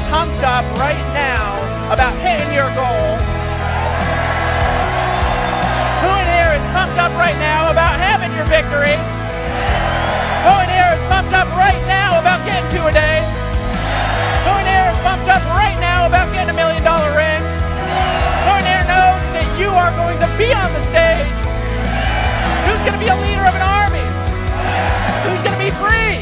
pumped up right now about hitting your goal? Who in here is pumped up right now about having your victory? Who in here is pumped up right now about getting to a day? Who in here is pumped up right now about getting $1 million ring? Who in here knows that you are going to be on the stage? Who's going to be a leader of an army? Who's going to be free?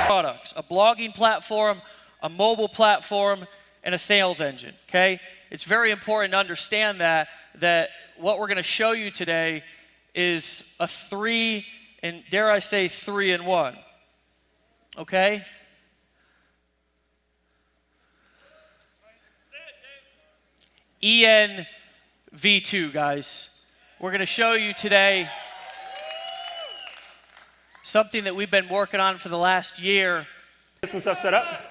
Products, a blogging platform, a mobile platform, and a sales engine, okay? It's very important to understand that what we're going to show you today is a 3, and dare I say 3-in-1, okay? ENV2, guys. We're going to show you today something that we've been working on for the last year. Some stuff set up.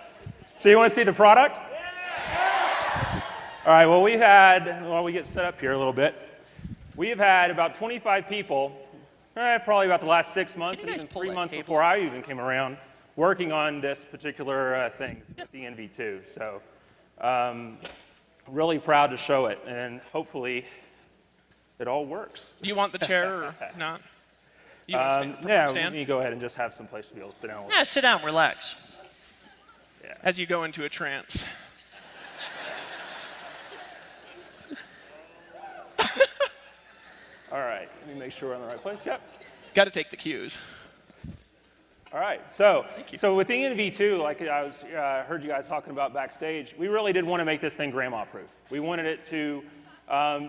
So you want to see the product? All right, well, while we get set up here a little bit, we've had about 25 people, probably about the last 6 months, and even 3 months before I even came around, working on this particular thing with the ENV2. So really proud to show it, and hopefully it all works. Do you want the chair or not? You want to stand? Yeah, stand? let me go ahead and just have some place to be able to sit down. Yeah, sit down, relax. Yeah. As you go into a trance. All right, let me make sure we're in the right place. Yep. Got to take the cues. All right, so with ENV2, like I heard you guys talking about backstage, we really did want to make this thing grandma-proof. We wanted it to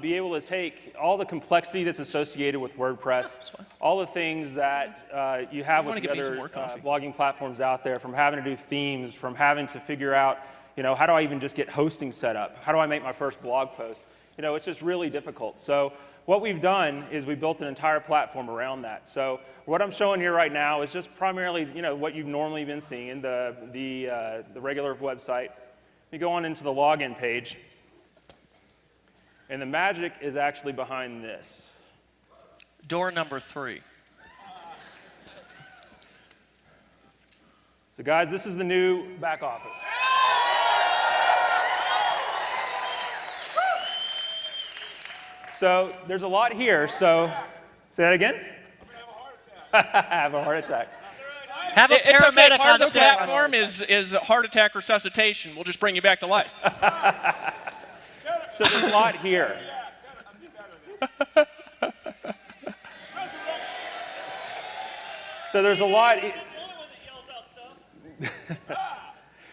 be able to take all the complexity that's associated with WordPress, all the things that you have with the other blogging platforms out there, from having to do themes, from having to figure out, how do I even just get hosting set up? How do I make my first blog post? It's just really difficult. So what we've done is we built an entire platform around that. So what I'm showing here right now is just primarily, what you've normally been seeing, the regular website. You go on into the login page, and the magic is actually behind this. Door number 3. So guys, this is the new back office. So there's a lot here, so say that again? I'm going to have a heart attack. Have a paramedic Part on of the staff. platform is heart attack resuscitation. We'll just bring you back to life. So there's a lot here. So there's a lot.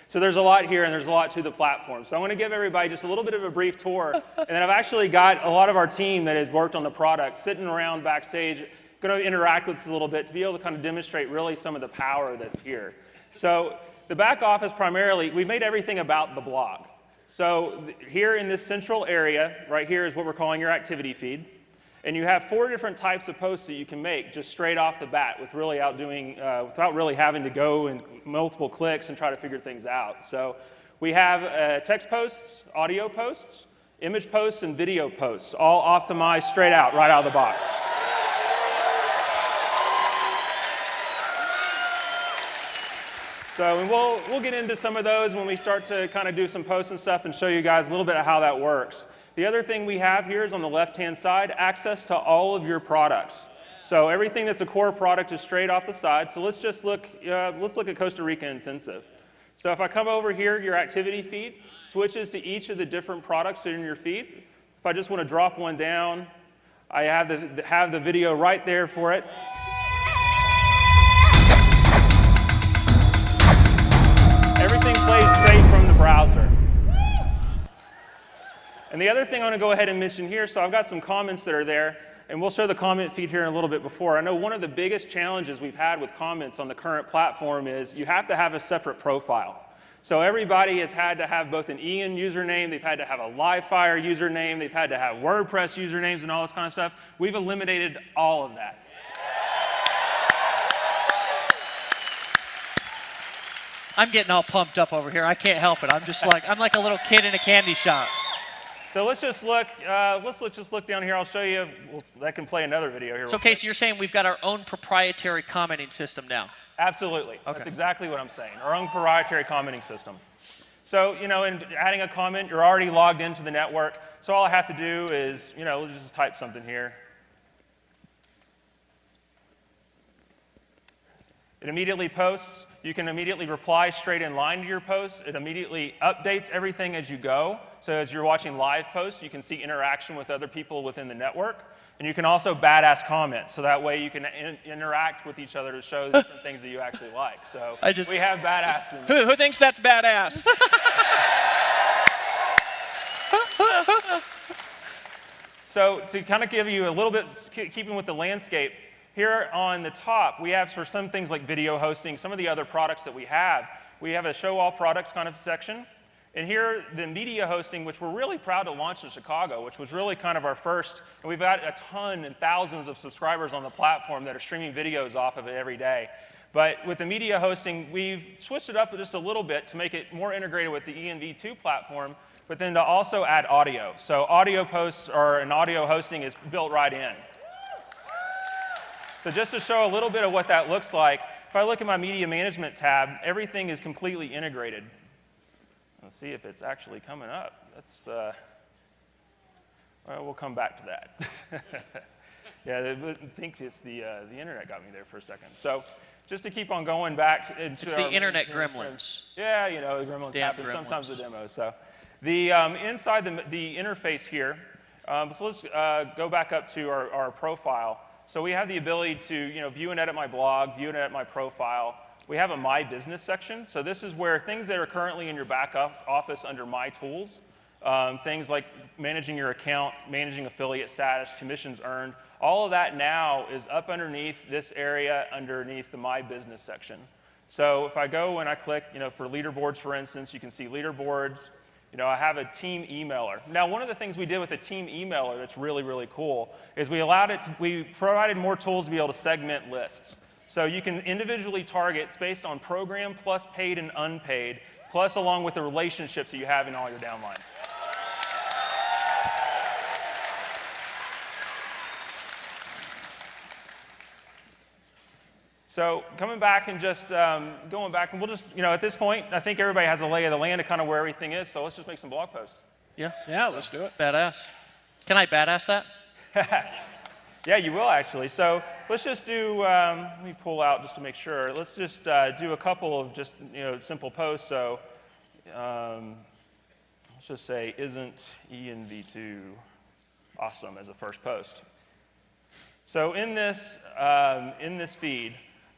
So there's a lot here, and there's a lot to the platform. So I want to give everybody just a little bit of a brief tour, and then I've actually got a lot of our team that has worked on the product sitting around backstage, going to interact with us a little bit to be able to kind of demonstrate really some of the power that's here. So the back office primarily, we've made everything about the blog. So here in this central area, right here is what we're calling your activity feed. And you have 4 different types of posts that you can make just straight off the bat with really without really having to go and multiple clicks and try to figure things out. So we have text posts, audio posts, image posts, and video posts, all optimized straight out, right out of the box. So and we'll get into some of those when we start to kind of do some posts and stuff and show you guys a little bit of how that works. The other thing we have here is on the left-hand side, access to all of your products. So everything that's a core product is straight off the side. So let's just look at Costa Rica Intensive. So if I come over here, your activity feed switches to each of the different products that are in your feed. If I just want to drop one down, I have the video right there for it. Everything plays straight from the browser. And the other thing I want to go ahead and mention here, so I've got some comments that are there, and we'll show the comment feed here in a little bit before. I know one of the biggest challenges we've had with comments on the current platform is you have to have a separate profile. So everybody has had to have both an EN username, they've had to have a Livefire username, they've had to have WordPress usernames and all this kind of stuff. We've eliminated all of that. I'm getting all pumped up over here. I can't help it. I'm like a little kid in a candy shop. So let's just look down here. I'll show you. That can play another video here. So Casey, you're saying we've got our own proprietary commenting system now? Absolutely. Okay. That's exactly what I'm saying. Our own proprietary commenting system. So, in adding a comment, you're already logged into the network. So all I have to do is, let's just type something here. It immediately posts. You can immediately reply straight in line to your post. It immediately updates everything as you go. So as you're watching live posts, you can see interaction with other people within the network. And you can also badass comment, so that way you can interact with each other to show the different things that you actually like. So we have badass. Who thinks that's badass? So to kind of give you a little bit, keeping with the landscape, here on the top, we have for some things like video hosting, some of the other products that we have a show all products kind of section. And here, the media hosting, which we're really proud to launch in Chicago, which was really kind of our first, and we've got a ton and thousands of subscribers on the platform that are streaming videos off of it every day. But with the media hosting, we've switched it up just a little bit to make it more integrated with the ENV2 platform, but then to also add audio. So audio posts and audio hosting is built right in. So just to show a little bit of what that looks like, if I look at my media management tab, everything is completely integrated. Let's see if it's actually coming up. That's, well, we'll come back to that. Yeah, I think it's the internet got me there for a second. So just to keep on going back into it's the internet gremlins. Yeah, the gremlins happen sometimes the demos. So the inside the interface here, so let's go back up to our profile. So we have the ability to view and edit my blog, view and edit my profile. We have a My Business section. So this is where things that are currently in your back office under My Tools, things like managing your account, managing affiliate status, commissions earned, all of that now is up underneath this area underneath the My Business section. So if I go and I click, for leaderboards, for instance, you can see leaderboards. I have a team emailer. Now, one of the things we did with the team emailer that's really, really cool is we provided more tools to be able to segment lists. So you can individually target based on program plus paid and unpaid, plus along with the relationships that you have in all your downlines. So coming back and just going back, and we'll just, at this point, I think everybody has a lay of the land of kind of where everything is, so let's just make some blog posts. Yeah, let's do it. Badass. Can I badass that? Yeah, you will actually. So let's just do, let me pull out just to make sure. Let's just do a couple of just, simple posts. So let's just say, isn't ENV2 awesome as a first post? So in this feed,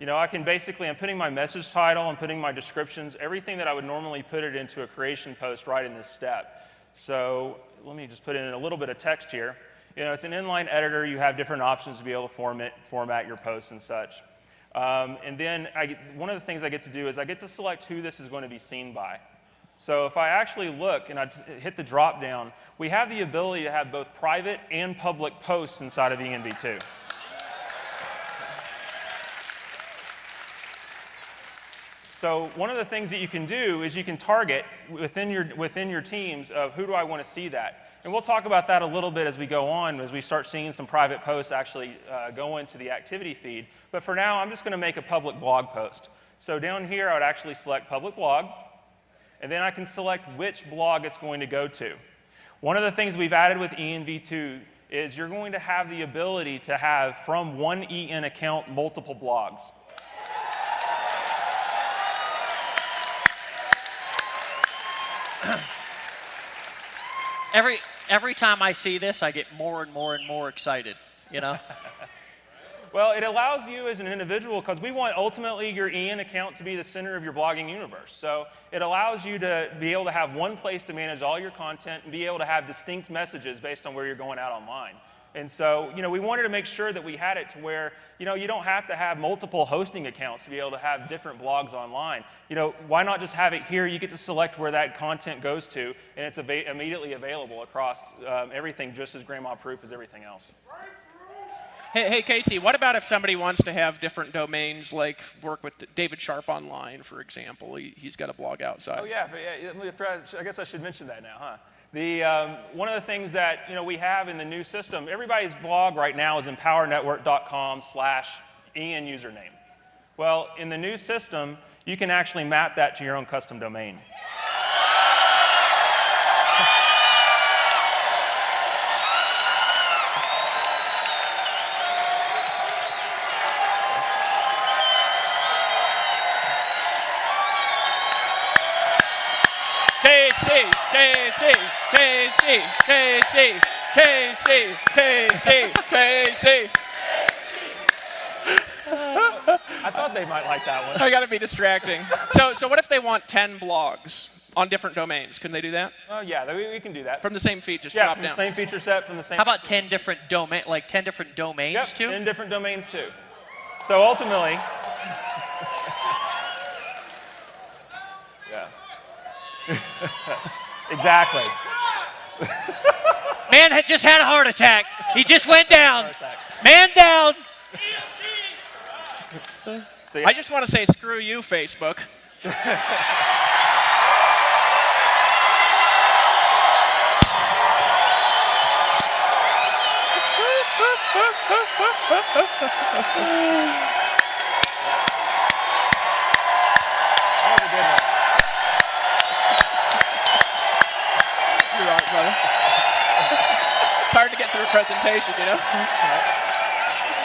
I can basically, I'm putting my message title, I'm putting my descriptions, everything that I would normally put it into a creation post right in this step. So let me just put in a little bit of text here. It's an inline editor. You have different options to be able to format your posts and such. And then one of the things I get to do is I get to select who this is going to be seen by. So if I actually look and I hit the drop down, we have the ability to have both private and public posts inside of ENV2. So one of the things that you can do is you can target within your teams of who do I want to see that. And we'll talk about that a little bit as we go on, as we start seeing some private posts actually go into the activity feed. But for now, I'm just going to make a public blog post. So down here, I would actually select public blog, and then I can select which blog it's going to go to. One of the things we've added with ENV2 is you're going to have the ability to have, from one EN account, multiple blogs. Every time I see this, I get more and more and more excited, Well, it allows you as an individual, because we want ultimately your EN account to be the center of your blogging universe. So it allows you to be able to have one place to manage all your content and be able to have distinct messages based on where you're going out online. And so, we wanted to make sure that we had it to where, you don't have to have multiple hosting accounts to be able to have different blogs online. Why not just have it here? You get to select where that content goes to, and it's immediately available across everything, just as grandma-proof as everything else. Hey, Casey, what about if somebody wants to have different domains, like work with David Sharp Online, for example? He's got a blog outside. Oh, yeah. I guess I should mention that now, huh? One of the things that we have in the new system, everybody's blog right now is empowernetwork.com/EN username. Well, in the new system, you can actually map that to your own custom domain. KC, KC, KC, KC, KC, KC. I thought they might like that one. I got to be distracting. So what if they want 10 blogs on different domains? Can they do that? Oh yeah, we can do that. From the same feed, just yeah, drop from down. the same feature set, from the same. How about 10 different domains Yep, too? 10 different domains too. So ultimately, yeah, exactly. Man had just had a heart attack. He just went down. Man down. So, yeah. I just want to say screw you, Facebook. You're right, brother. It's hard to get through a presentation, you know?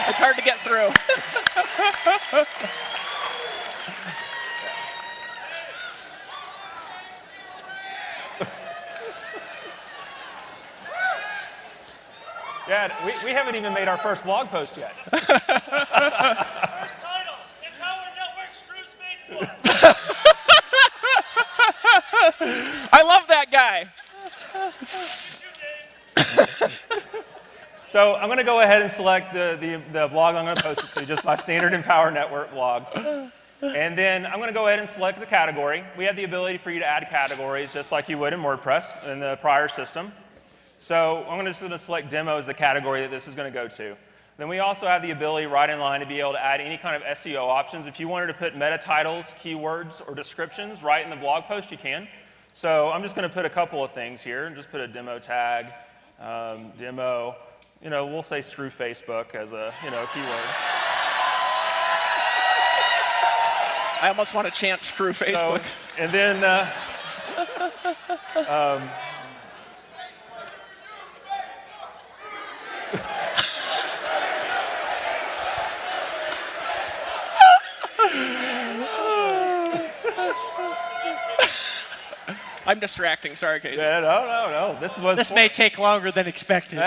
It's hard to get through. Yeah, we haven't even made our first blog post yet. First title, Empower Network Screws Facebook. I love that guy. So I'm going to go ahead and select the blog I'm going to post it to, just my standard Empower Network blog. And then I'm going to go ahead and select the category. We have the ability for you to add categories just like you would in WordPress in the prior system. So I'm just going to select demo as the category that this is going to go to. Then we also have the ability right in line to be able to add any kind of SEO options. If you wanted to put meta titles, keywords, or descriptions right in the blog post, you can. So I'm just going to put a couple of things here and just put a demo tag, demo. We'll say screw Facebook as a keyword. I almost want to chant screw Facebook. So, and then I'm distracting. Sorry, Casey. yeah, no. This may take longer than expected.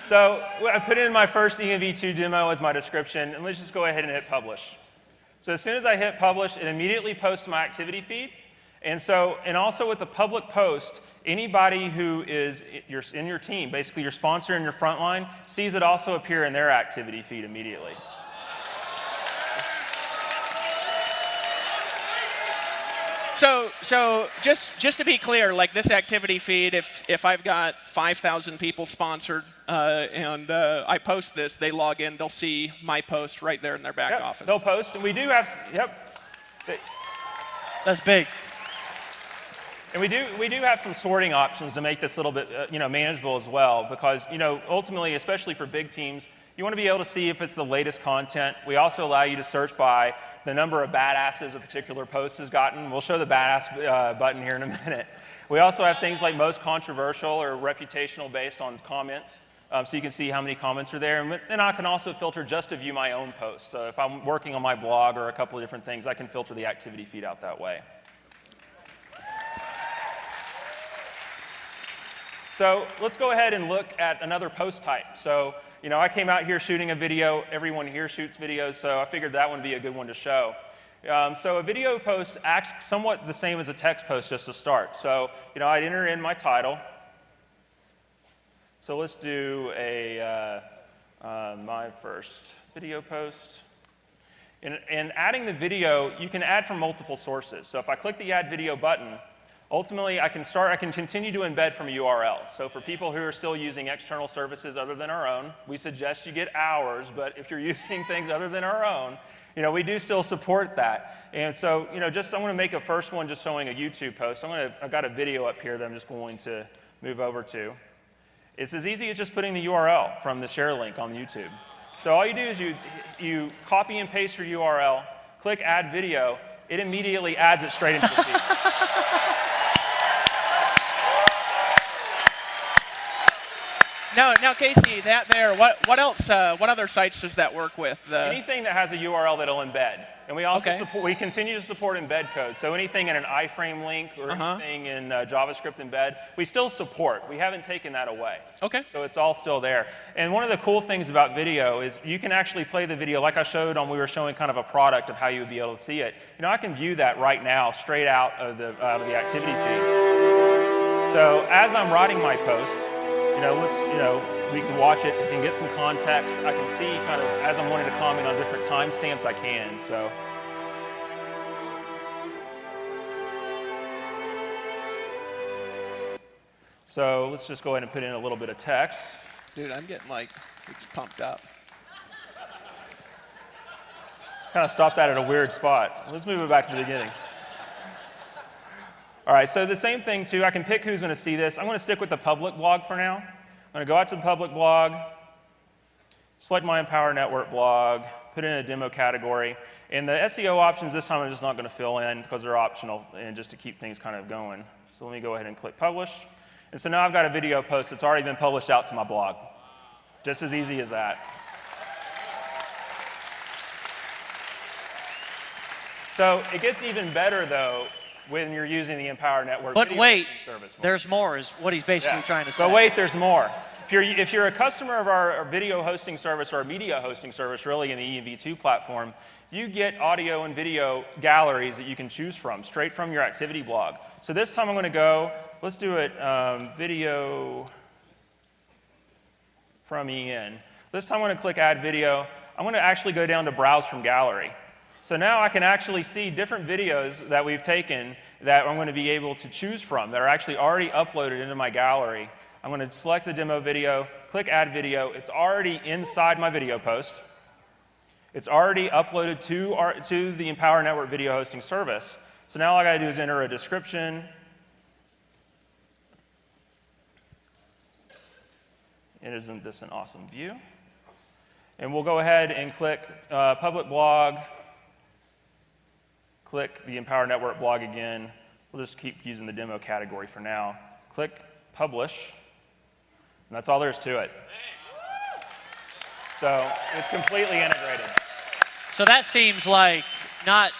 So I put in my first ENV2 demo as my description, and let's just go ahead and hit publish. So as soon as I hit publish, it immediately posts to my activity feed. And also with the public post, anybody who is in your team, basically your sponsor and your frontline, sees it also appear in their activity feed immediately. So just to be clear, like this activity feed, if I've got 5,000 people sponsored and I post this, they log in, they'll see my post right there in their back office. They'll post, and we do have, That's big. And we do have some sorting options to make this a little bit manageable as well, because ultimately, especially for big teams, you want to be able to see if it's the latest content. We also allow you to search by the number of badasses a particular post has gotten. We'll show the badass button here in a minute. We also have things like most controversial or reputational based on comments, so you can see how many comments are there. And then I can also filter just to view my own posts. So if I'm working on my blog or a couple of different things, I can filter the activity feed out that way. So let's go ahead and look at another post type. So I came out here shooting a video. Everyone here shoots videos, so I figured that one would be a good one to show. So a video post acts somewhat the same as a text post just to start. So I'd enter in my title. So let's do my first video post. And adding the video, you can add from multiple sources. So if I click the Add Video button, ultimately, I can continue to embed from a URL. So for people who are still using external services other than our own, we suggest you get ours, but if you're using things other than our own, we do still support that. And so, I'm going to make a first one just showing a YouTube post. I've got a video up here that I'm just going to move over to. It's as easy as just putting the URL from the share link on YouTube. So all you do is you copy and paste your URL, click Add Video, it immediately adds it straight into the feed. Now, Casey, that there. What else? What other sites does that work with? Anything that has a URL that'll embed. And we also we continue to support embed code. So anything in an iframe link or anything in JavaScript embed, we still support. We haven't taken that away. Okay. So it's all still there. And one of the cool things about video is you can actually play the video like I showed on, we were showing kind of a product of how you would be able to see it. You know, I can view that right now straight out of the activity feed. So as I'm writing my post, we can watch it, we can get some context. I can see kind of, as I'm wanting to comment on different timestamps, I can, so. So let's just go ahead and put in a little bit of text. Dude, I'm getting like, it's pumped up. Kind of stopped that at a weird spot. Let's move it back to the beginning. All right, so the same thing too, I can pick who's gonna see this. I'm gonna stick with the public blog for now. I'm going to go out to the public blog, select my Empower Network blog, put in a demo category. And the SEO options this time I'm just not going to fill in because they're optional and just to keep things kind of going. So let me go ahead and click publish. And so now I've got a video post that's already been published out to my blog. Just as easy as that. So it gets even better though when you're using the Empower Network But video wait, service. there's more is what he's basically trying to say. But wait, there's more. If you're a customer of our video hosting service or our media hosting service, really in the ENV2 platform, you get audio and video galleries that you can choose from, straight from your activity blog. So this time I'm going to go, let's do it video from EN. This time I'm going to click Add Video. I'm going to actually go down to Browse from Gallery. So now I can actually see different videos that we've taken that I'm going to be able to choose from that are actually already uploaded into my gallery. I'm going to select the demo video, click Add Video. It's already inside my video post. It's already uploaded to the Empower Network video hosting service. So now all I got to do is enter a description. Isn't this an awesome view? And we'll go ahead and click Public Blog. Click the Empower Network blog again. We'll just keep using the demo category for now. Click Publish, and that's all there is to it. So it's completely integrated. So that seems like not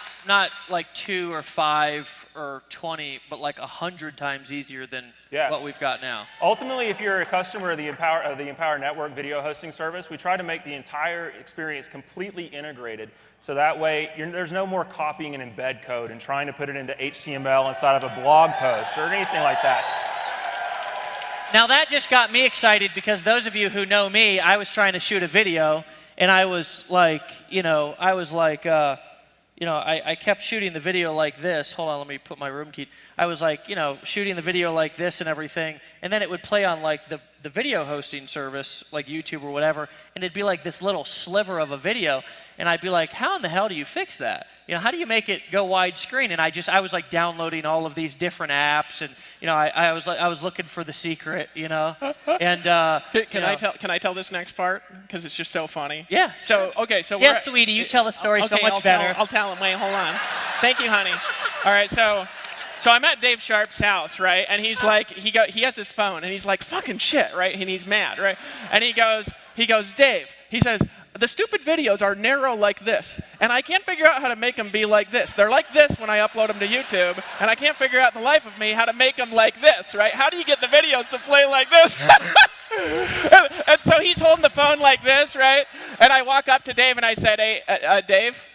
like 2 or 5 or 20, but like 100 times easier than what we've got now. Ultimately, if you're a customer of the Empower Network video hosting service, we try to make the entire experience completely integrated. So that way, there's no more copying and embed code and trying to put it into HTML inside of a blog post or anything like that. Now that just got me excited because those of you who know me, I was trying to shoot a video and I was like, I kept shooting the video like this. Hold on, let me put my room key. I was like, shooting the video like this and everything, and then it would play on like the video hosting service, like YouTube or whatever, and it'd be like this little sliver of a video, and I'd be like, how in the hell do you fix that? How do you make it go widescreen? And I was like downloading all of these different apps, and I was looking for the secret, and Can I tell this next part because it's just so funny? Yeah. So okay, so yes, sweetie, you tell the story so much better. I'll tell it. Wait, hold on. Thank you, honey. All right, so I'm at Dave Sharp's house, right? And he's like, he has his phone, and he's like, fucking shit, right? And he's mad, right? And he goes, Dave, he says, the stupid videos are narrow like this, and I can't figure out how to make them be like this. They're like this when I upload them to YouTube, and I can't figure out the life of me how to make them like this, right? How do you get the videos to play like this? and so he's holding the phone like this, right? And I walk up to Dave and I said, hey, Dave?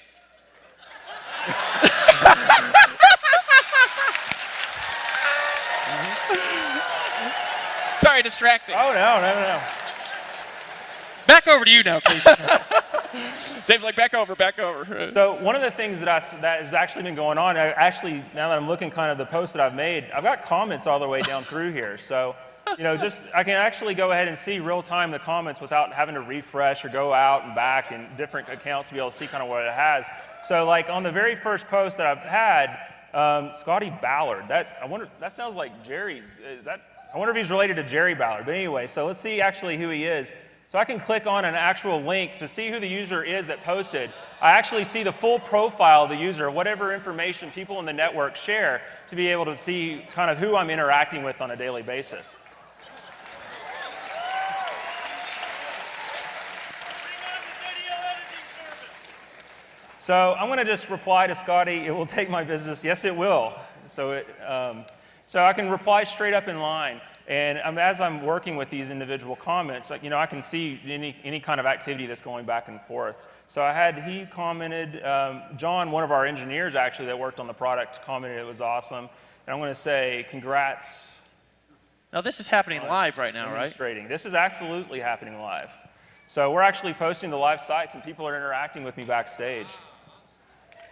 Sorry, distracting. Oh, no. Back over to you now, please. Dave's like, back over. So one of the things that has actually been going on, now that I'm looking kind of the post that I've made, I've got comments all the way down through here. So, I can actually go ahead and see real time the comments without having to refresh or go out and back in different accounts to be able to see kind of what it has. So like on the very first post that I've had, Scotty Ballard, that sounds like Jerry's, I wonder if he's related to Jerry Ballard. But anyway, so let's see actually who he is. So I can click on an actual link to see who the user is that posted. I actually see the full profile of the user, whatever information people in the network share, to be able to see kind of who I'm interacting with on a daily basis. So I'm going to just reply to Scotty, it will take my business. Yes, it will. So, so I can reply straight up in line. And as I'm working with these individual comments, like, I can see any kind of activity that's going back and forth. So he commented, John, one of our engineers actually that worked on the product, commented it was awesome. And I'm going to say congrats. Now this is happening live right now, right? This is absolutely happening live. So we're actually posting to live sites and people are interacting with me backstage.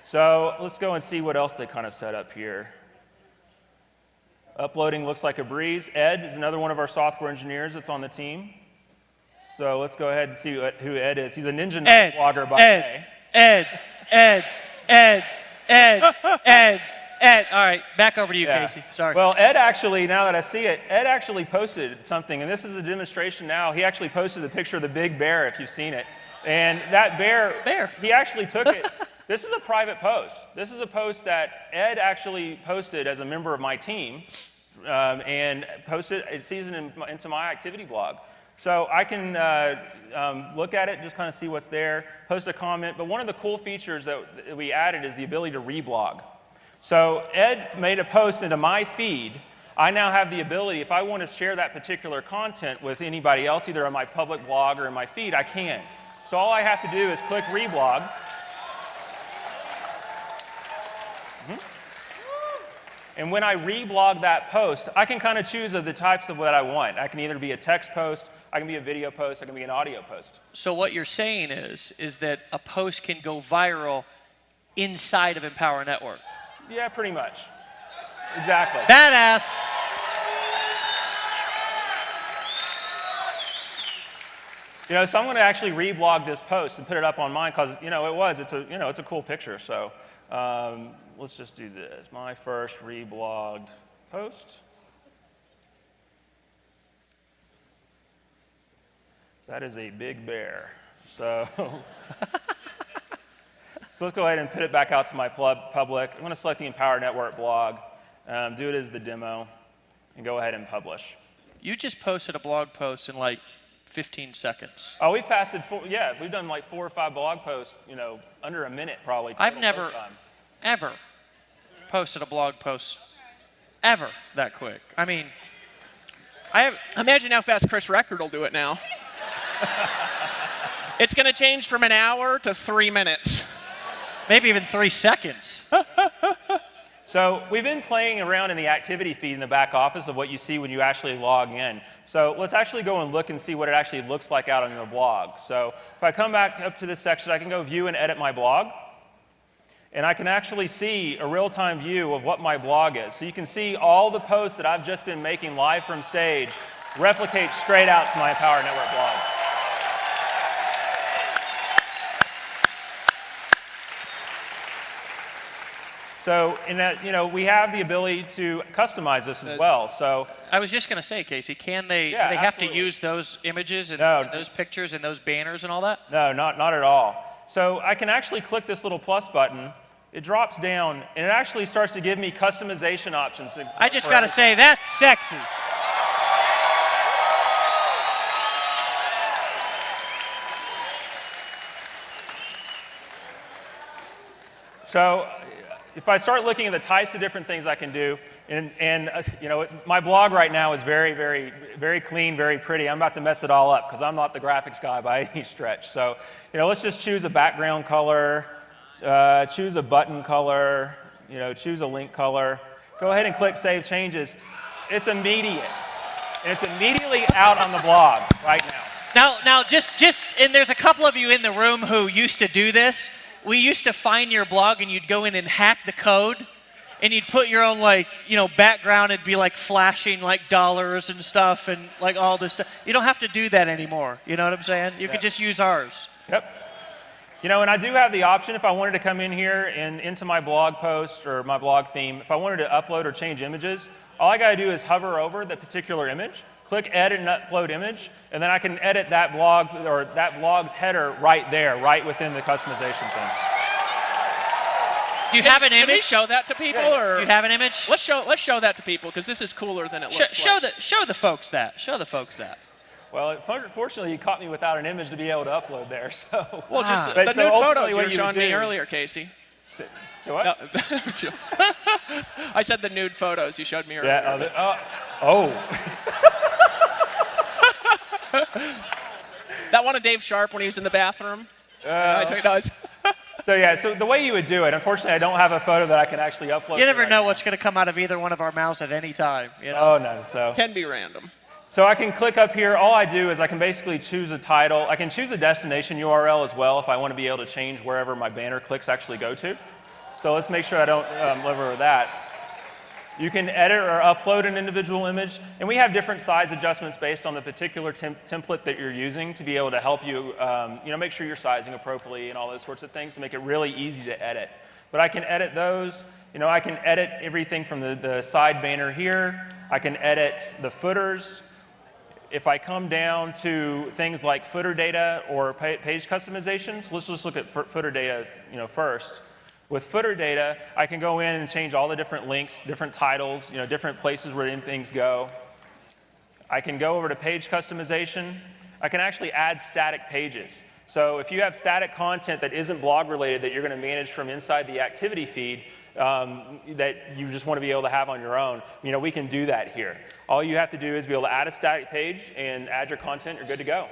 So let's go and see what else they kind of set up here. Uploading looks like a breeze. Ed is another one of our software engineers that's on the team. So let's go ahead and see who Ed is. He's a Ninja blogger by day. Ed. All right, back over to you, Casey. Sorry. Well, Ed actually, now that I see it, Ed actually posted something, and this is a demonstration now. He actually posted a picture of the big bear, if you've seen it. And that bear. He actually took it. This is a private post. This is a post that Ed actually posted as a member of my team and posted it seasoned into my activity blog. So I can look at it, just kind of see what's there, post a comment. But one of the cool features that we added is the ability to reblog. So Ed made a post into my feed. I now have the ability, if I want to share that particular content with anybody else, either on my public blog or in my feed, I can. So all I have to do is click reblog. And when I reblog that post, I can kind of choose the types of what I want. I can either be a text post, I can be a video post, I can be an audio post. So what you're saying is that a post can go viral inside of Empower Network. Yeah, pretty much. Exactly. Badass. So I'm going to actually reblog this post and put it up on mine because, it's a cool picture. So let's just do this. My first reblogged post. That is a big bear. So, so let's go ahead and put it back out to my public. I'm going to select the Empower Network blog, do it as the demo, and go ahead and publish. You just posted a blog post in like 15 seconds. Oh, we've we've done like 4 or 5 blog posts, under a minute probably. I've never, ever posted a blog post ever that quick. I mean, imagine how fast Chris Record will do it now. It's going to change from an hour to 3 minutes. Maybe even 3 seconds. So we've been playing around in the activity feed in the back office of what you see when you actually log in. So let's actually go and look and see what it actually looks like out on your blog. So if I come back up to this section, I can go view and edit my blog. And I can actually see a real-time view of what my blog is. So you can see all the posts that I've just been making live from stage replicate straight out to my Empower Network blog. So in that, we have the ability to customize this as well. So I was just going to say, Casey, do they have to use those images and those pictures and those banners and all that? No, not at all. So I can actually click this little plus button. It drops down, and it actually starts to give me customization options. I just got to say, that's sexy. So if I start looking at the types of different things I can do, and my blog right now is very, very, very clean, very pretty. I'm about to mess it all up because I'm not the graphics guy by any stretch. So, let's just choose a background color, choose a button color, choose a link color. Go ahead and click Save Changes. It's immediate. And it's immediately out on the blog right now. Now, and there's a couple of you in the room who used to do this. We used to find your blog and you'd go in and hack the code and you'd put your own background. It'd be like flashing like dollars and stuff and like all this stuff. You don't have to do that anymore. You know what I'm saying? You can just use ours. Yep. And I do have the option if I wanted to come in here and into my blog post or my blog theme, if I wanted to upload or change images, all I got to do is hover over the particular image, click Edit and Upload Image, and then I can edit that blog or that blog's header right there, right within the customization thing. Do you have an image? Can we show that to people, or do you have an image? Let's show that to people because this is cooler than it looks. Show the folks that. Show the folks that. Well, fortunately, you caught me without an image to be able to upload there. So, Well, just But the so nude ultimately photos you what were you would showing me do- earlier, Casey. so what? No. I said the nude photos you showed me earlier. Yeah. Oh. That one of Dave Sharp when he was in the bathroom. I took those. So yeah. So the way you would do it. Unfortunately, I don't have a photo that I can actually upload. You never know what's going to come out of either one of our mouths at any time. You know? Oh no. So. Can be random. So I can click up here. All I do is I can basically choose a title. I can choose a destination URL as well if I want to be able to change wherever my banner clicks actually go to. So let's make sure I don't live over that. You can edit or upload an individual image, and we have different size adjustments based on the particular template that you're using to be able to help you, make sure you're sizing appropriately and all those sorts of things to make it really easy to edit. But I can edit those. I can edit everything from the side banner here. I can edit the footers. If I come down to things like footer data or page customizations, let's just look at footer data first. With footer data, I can go in and change all the different links, different titles, different places where things go. I can go over to page customization. I can actually add static pages. So if you have static content that isn't blog related that you're going to manage from inside the activity feed, that you just want to be able to have on your own, we can do that here. All you have to do is be able to add a static page and add your content, you're good to go.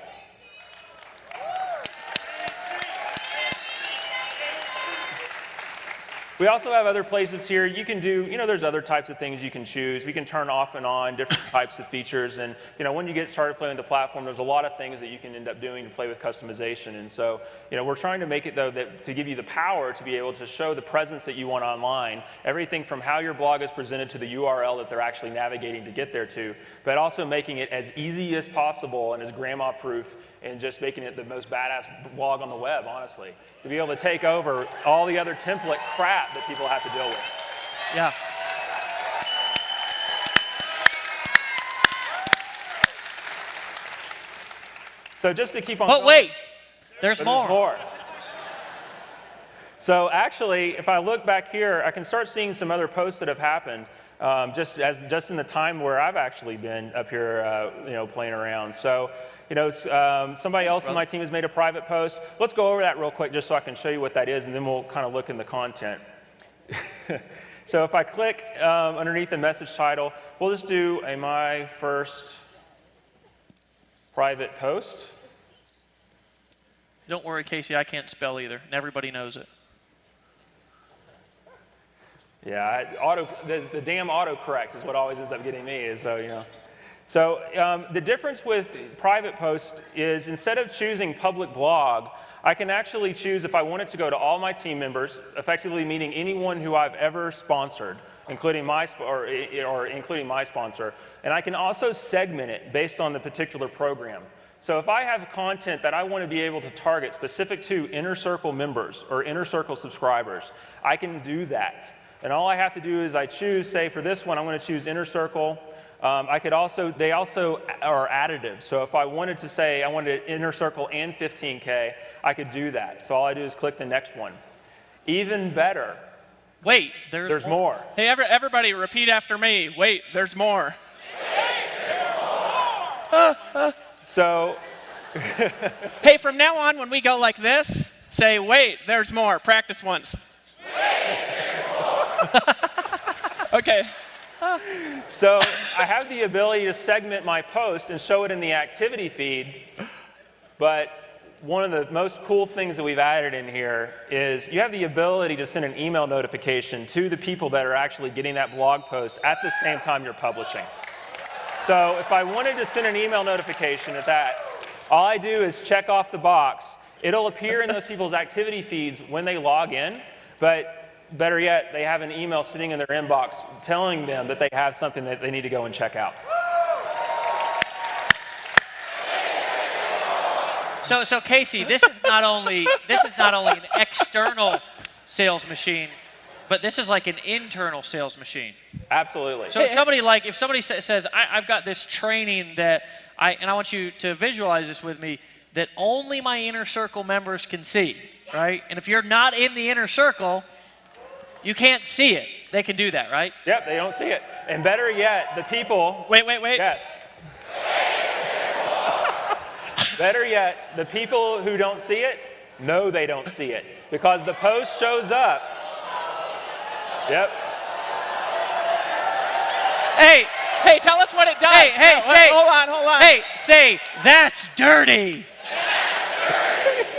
We also have other places here. You can do, there's other types of things you can choose. We can turn off and on different types of features. And, when you get started playing with the platform, there's a lot of things that you can end up doing to play with customization. And so, we're trying to make it, though, to give you the power to be able to show the presence that you want online, everything from how your blog is presented to the URL that they're actually navigating to get there to, but also making it as easy as possible and as grandma-proof and just making it the most badass blog on the web, honestly. To be able to take over all the other template crap that people have to deal with. Yeah. So just to keep on But going, wait, there's but more. There's more. So actually, if I look back here, I can start seeing some other posts that have happened just in the time where I've actually been up here, playing around. So, somebody else on my team has made a private post. Let's go over that real quick just so I can show you what that is, and then we'll kind of look in the content. So if I click underneath the message title, we'll just do my first private post. Don't worry, Casey, I can't spell either, and everybody knows it. Yeah, the damn autocorrect is what always ends up getting me. So the difference with private posts is instead of choosing public blog, I can actually choose if I want it to go to all my team members, effectively meaning anyone who I've ever sponsored, including my sponsor, and I can also segment it based on the particular program. So if I have content that I want to be able to target specific to Inner Circle members or Inner Circle subscribers, I can do that. And all I have to do is I choose, say for this one, I'm going to choose Inner Circle. They also are additive. So if I wanted to say I wanted Inner Circle and 15K, I could do that. So all I do is click the next one. Even better. Wait, there's more. Hey, everybody, repeat after me. Wait, there's more. So. Hey, from now on, when we go like this, say, wait, there's more. Practice once. Okay. So I have the ability to segment my post and show it in the activity feed, but one of the most cool things that we've added in here is you have the ability to send an email notification to the people that are actually getting that blog post at the same time you're publishing. So if I wanted to send an email notification at that, all I do is check off the box. It'll appear in those people's activity feeds when they log in, but better yet, they have an email sitting in their inbox telling them that they have something that they need to go and check out. So Casey, this is not only an external sales machine, but this is like an internal sales machine. Absolutely. So if somebody says, I've got this training that and I want you to visualize this with me, that only my Inner Circle members can see, right? And if you're not in the Inner Circle, you can't see it. They can do that, right? Yep, they don't see it. And better yet, the people. Wait. Yeah. Better yet, the people who don't see it know they don't see it because the post shows up. Yep. Hey, tell us what it does. Hey, say. Hold on. Hey, say, that's dirty.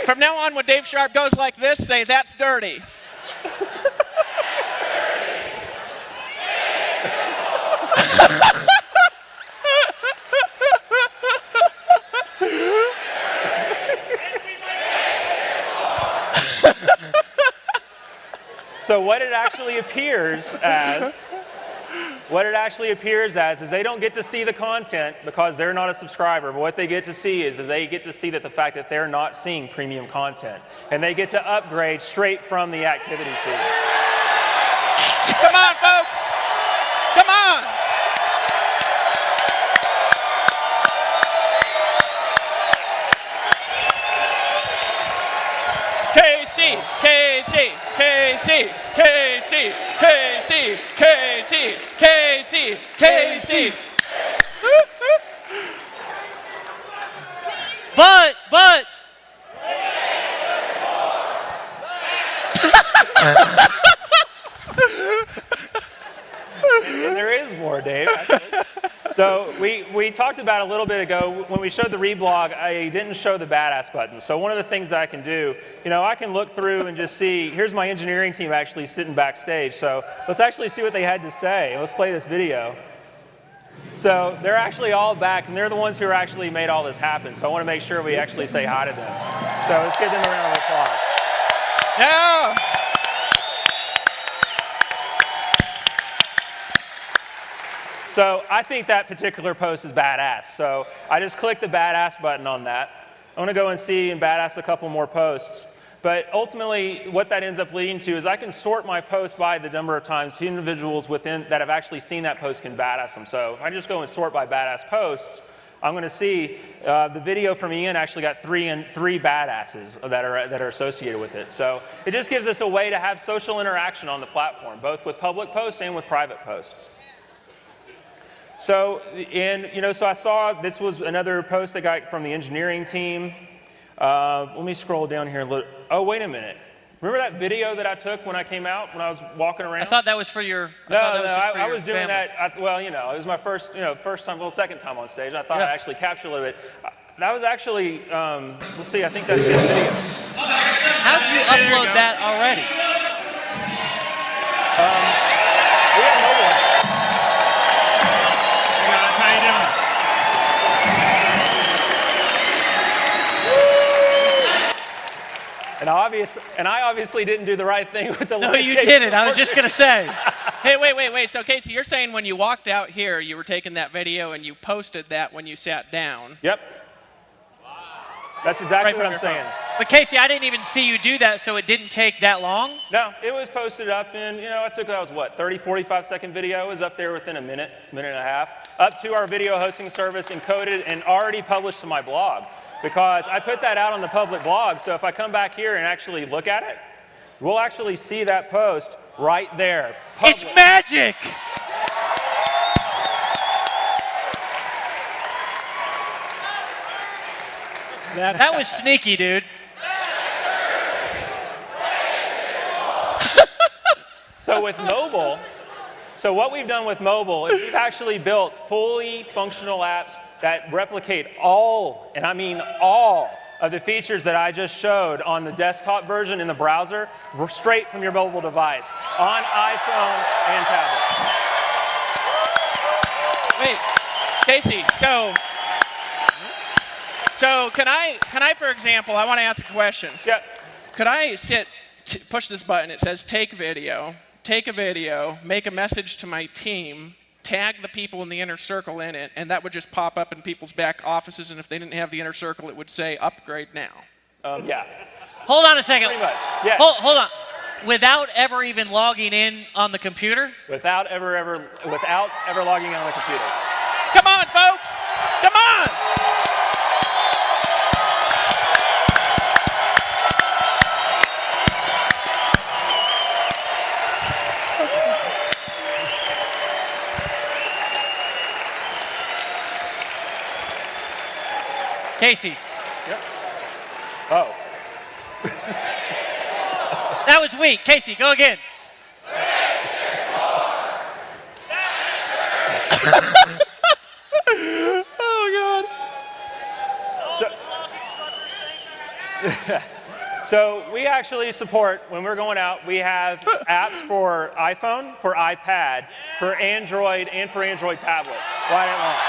From now on, when Dave Sharp goes like this, say, that's dirty. So what it actually appears as is they don't get to see the content because they're not a subscriber, but what they get to see is they get to see that the fact that they're not seeing premium content, and they get to upgrade straight from the activity feed. Come on, folks. Come on. KC, KC, KC, KC, KC, KC, KC, KC. But. And there is more, Dave, actually. So we talked about a little bit ago, when we showed the reblog, I didn't show the badass button. So one of the things that I can do, I can look through and just see, here's my engineering team actually sitting backstage. So let's actually see what they had to say. Let's play this video. So they're actually all back, and they're the ones who actually made all this happen. So I want to make sure we actually say hi to them. So let's give them a round of applause. Yeah. So I think that particular post is badass. So I just clicked the badass button on that. I'm going to go and see and badass a couple more posts. But ultimately, what that ends up leading to is I can sort my posts by the number of times individuals within that have actually seen that post can badass them. So if I just go and sort by badass posts, I'm going to see the video from Ian actually got three badasses that are associated with it. So it just gives us a way to have social interaction on the platform, both with public posts and with private posts. So, so I saw this was another post I got from the engineering team. Let me scroll down here a little. Oh, wait a minute. Remember that video that I took when I came out, when I was walking around? I thought that was for your. I was doing that. It was my first time, second time on stage. I thought I actually captured a little bit. That was actually, let's see, I think that's this video. How'd you upload that already? We have mobile. How you doing? And I obviously didn't do the right thing with the. No, you didn't. I was just gonna say. Hey, wait. So, Casey, you're saying when you walked out here, you were taking that video and you posted that when you sat down. Yep. That's exactly what I'm saying. But Casey, I didn't even see you do that, so it didn't take that long? No, it was posted up in, that was what, 30, 45-second video. It was up there within a minute and a half, up to our video hosting service, encoded, and already published to my blog. Because I put that out on the public blog, so if I come back here and actually look at it, we'll actually see that post right there. It's magic! That was sneaky, dude. So with mobile, what we've done with mobile is we've actually built fully functional apps that replicate all, and I mean all, of the features that I just showed on the desktop version in the browser, straight from your mobile device, on iPhone and tablet. Wait, Casey, so can I, for example, I want to ask a question. Yep. Could I push this button, it says take a video, make a message to my team, tag the people in the inner circle in it, and that would just pop up in people's back offices, and if they didn't have the inner circle, it would say upgrade now. Yeah. Hold on a second. Pretty much, yeah. Hold on. Without ever even logging in on the computer? Without ever logging in on the computer. Come on, folks! Come on! Casey, Oh. That was weak. Casey, go again. Oh, God. So we actually support, when we're going out, we have apps for iPhone, for iPad, for Android, and for Android tablet. Right at launch.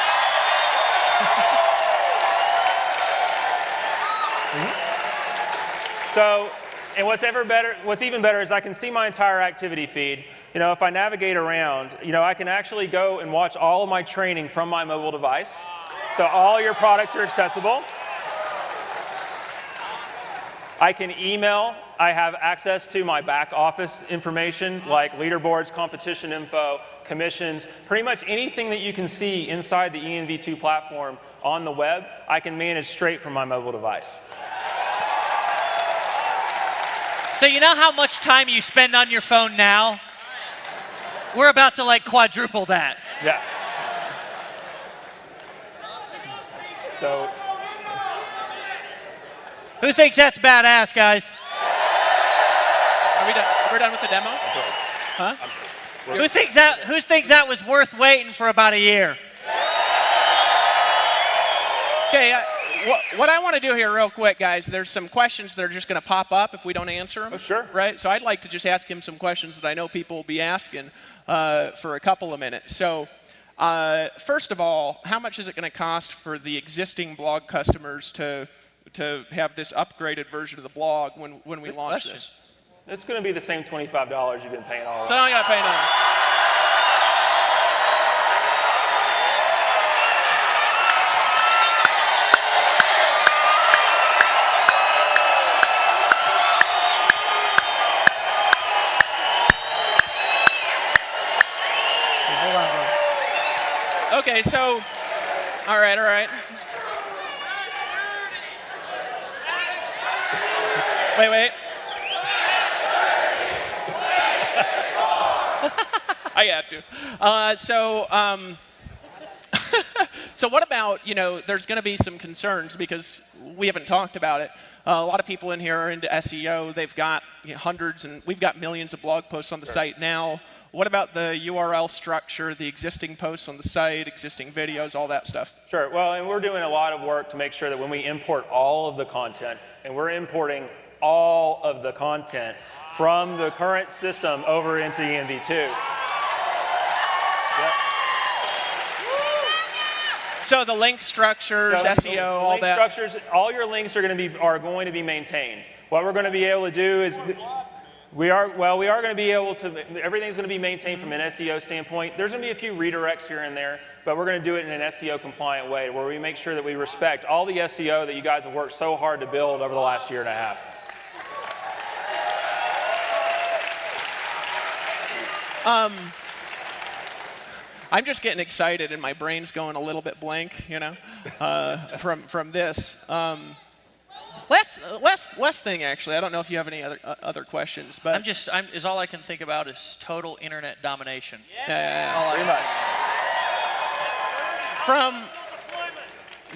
So, and what's even better is I can see my entire activity feed. You know, if I navigate around, you know, I can actually go and watch all of my training from my mobile device. So all your products are accessible. I can email. I have access to my back office information like leaderboards, competition info, commissions, pretty much anything that you can see inside the ENV2 platform on the web, I can manage straight from my mobile device. So you know how much time you spend on your phone now? We're about to like quadruple that. Yeah. So. Who thinks that's badass, guys? We're done with the demo? Huh? Who thinks that was worth waiting for about a year? Okay, what I want to do here real quick, guys, there's some questions that are just going to pop up if we don't answer them. Oh, sure. Right? So I'd like to just ask him some questions that I know people will be asking for a couple of minutes. So first of all, how much is it going to cost for the existing blog customers to have this upgraded version of the blog when we launch this? It's going to be the same $25 you've been paying all along. So I got to pay nothing. Okay, so, all right. Wait. I had to. So what about, you know, there's going to be some concerns because we haven't talked about it. A lot of people in here are into SEO. They've got hundreds, and we've got millions of blog posts on the site now. What about the URL structure, the existing posts on the site, existing videos, all that stuff? Sure. Well, and we're doing a lot of work to make sure that when we import all of the content, and we're importing all of the content from the current system over into ENV2. Yep. So the link structures, SEO, all that. Structures, all your links are going to be maintained. What we're going to be able to do is we are going to be able to, everything's going to be maintained from an SEO standpoint. There's going to be a few redirects here and there, but we're going to do it in an SEO compliant way where we make sure that we respect all the SEO that you guys have worked so hard to build over the last year and a half. I'm just getting excited and my brain's going a little bit blank, you know, from this. Last thing, actually. I don't know if you have any other questions, but is all I can think about is total internet domination. Yeah. Pretty much.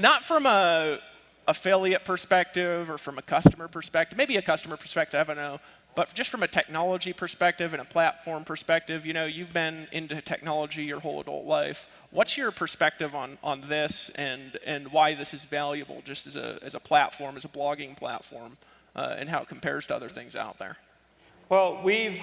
Not from a affiliate perspective or from a customer perspective, maybe a customer perspective, I don't know. But just from a technology perspective and a platform perspective, you know, you've been into technology your whole adult life. What's your perspective on this and why this is valuable just as a platform, as a blogging platform, and how it compares to other things out there? Well, we've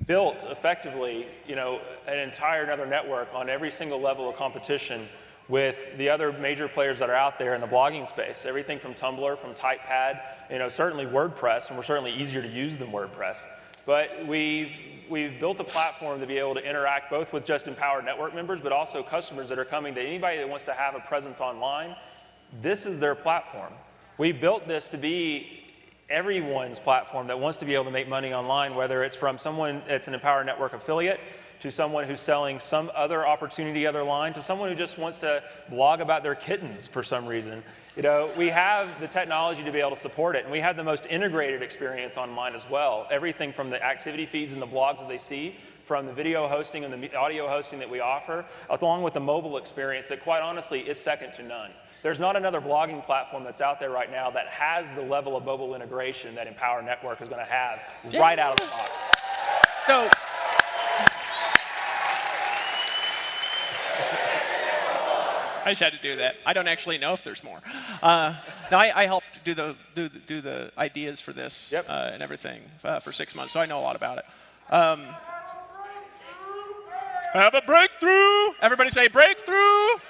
built effectively, you know, an entire another network on every single level of competition with the other major players that are out there in the blogging space. Everything from Tumblr, from TypePad, you know, certainly WordPress, and we're certainly easier to use than WordPress. But we've built a platform to be able to interact both with just empowered network members, but also customers that are coming, that anybody that wants to have a presence online, this is their platform. We built this to be everyone's platform that wants to be able to make money online, whether it's from someone that's an empowered network affiliate, to someone who's selling some other opportunity, other line, to someone who just wants to blog about their kittens for some reason. You know, we have the technology to be able to support it, and we have the most integrated experience online as well. Everything from the activity feeds and the blogs that they see, from the video hosting and the audio hosting that we offer, along with the mobile experience that quite honestly is second to none. There's not another blogging platform that's out there right now that has the level of mobile integration that Empower Network is going to have right out of the box. So, I just had to do that. I don't actually know if there's more. No, I helped do the ideas for this and everything for 6 months, so I know a lot about it. Have a breakthrough! Everybody say breakthrough!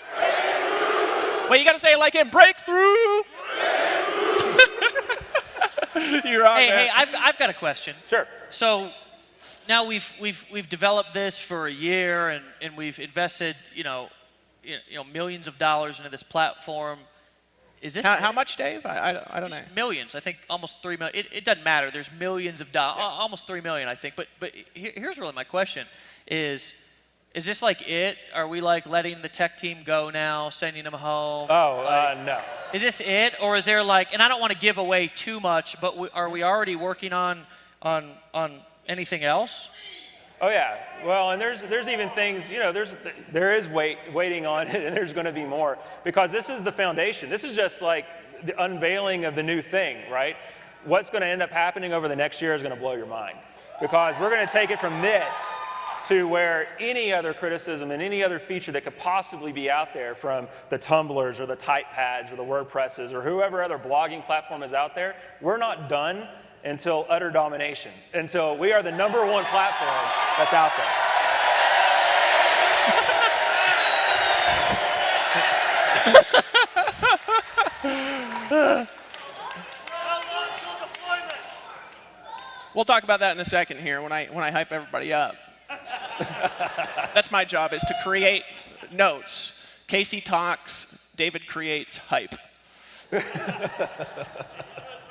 Well, you got to say it like him. Breakthrough! You're on Hey, I've got a question. Sure. So now we've developed this for a year, and we've invested millions of dollars into this platform. Is this how much, Dave? I don't know. Millions. I think almost 3 million. It doesn't matter. There's millions of dollars, almost 3 million, I think. But here's really my question: Is this like it? Are we like letting the tech team go now, sending them home? No. Is this it, or is there like? And I don't want to give away too much, but are we already working on anything else? Oh yeah. Well, and there's even things, there is waiting on it, and there's going to be more, because this is the foundation. This is just like the unveiling of the new thing, right? What's going to end up happening over the next year is going to blow your mind, because we're going to take it from this to where any other criticism and any other feature that could possibly be out there from the Tumblrs or the TypePads or the WordPresses or whoever other blogging platform is out there, we're not done until utter domination, until we are the #1 platform that's out there. We'll talk about that in a second here when I hype everybody up. That's my job, is to create notes. Casey talks, David creates hype. You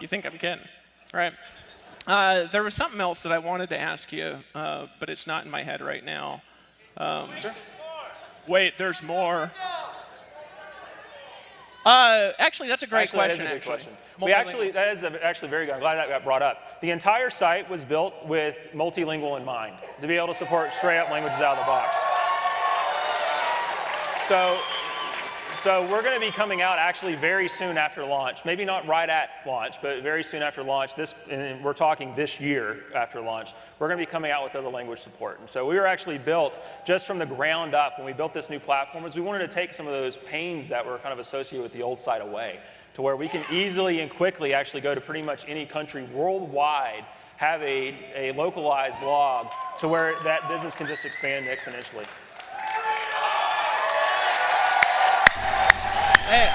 think I'm kidding? Right. There was something else that I wanted to ask you, but it's not in my head right now. Wait, there's more. Actually, that's a great question. That is a good question. That is actually very good. I'm glad that got brought up. The entire site was built with multilingual in mind, to be able to support straight up languages out of the box. So we're going to be coming out actually very soon after launch. Maybe not right at launch, but very soon after launch. And we're talking this year after launch. We're going to be coming out with other language support. And so we were actually built just from the ground up when we built this new platform, is we wanted to take some of those pains that were kind of associated with the old site away, to where we can easily and quickly actually go to pretty much any country worldwide, have a localized blog to where that business can just expand exponentially. Hey.